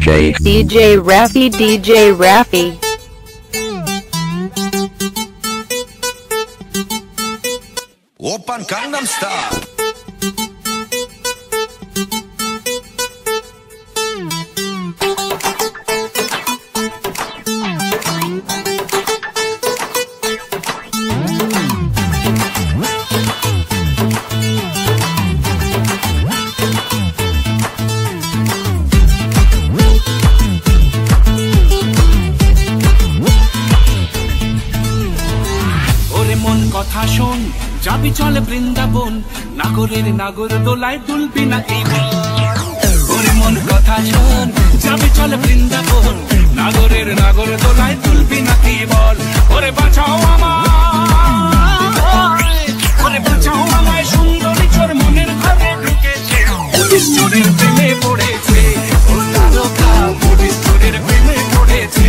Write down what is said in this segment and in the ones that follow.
DJ Raffy. Oppan Gangnam Style. কথা শোন যাবি চলে বৃন্দাবন নাগরের নাগর দোলায় দুলবি না এইবার ওরে মন কথা শোন যাবি চলে বৃন্দাবন নাগরের নাগর দোলায় দুলবি না এইবার ওরে বাঁচাও আমায় সুন্দরী চোর মনের ঘরে ঢুকেছে পুলিশ চোরের প্রেমে পড়েছে ও তারকা পুলিশ চোরের প্রেমে পড়েছে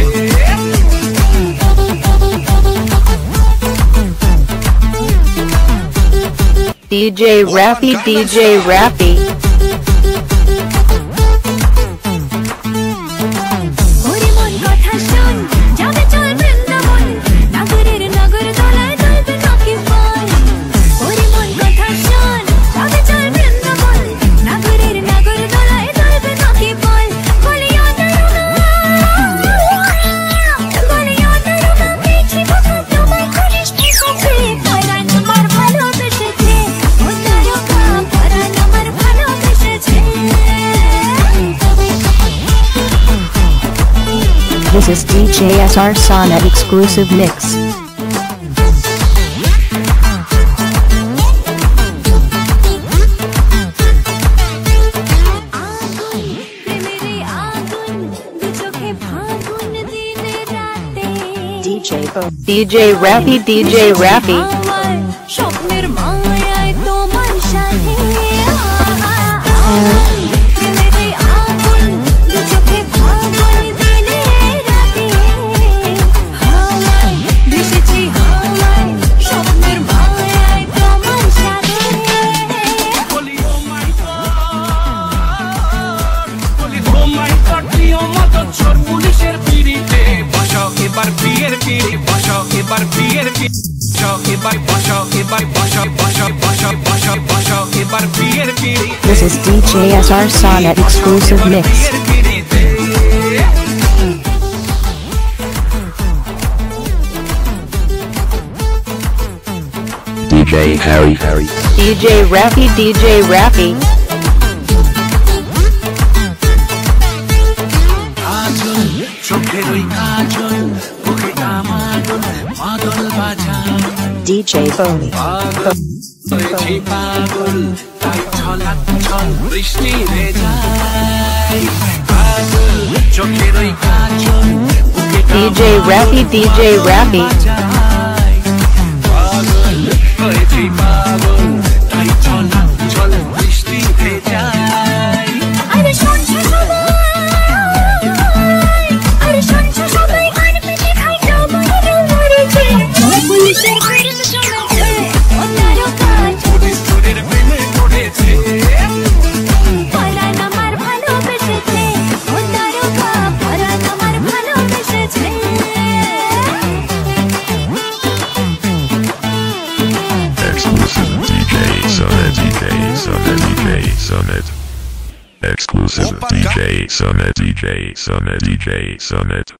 DJ Raffy. This is DJ SR Sonnet exclusive mix. DJ Raffy. This is DJ SR Sonnet exclusive mix. DJ Harry. DJ Raffy. DJ Boney. DJ Raffy. Sonnet. Exclusive DJ Sonnet.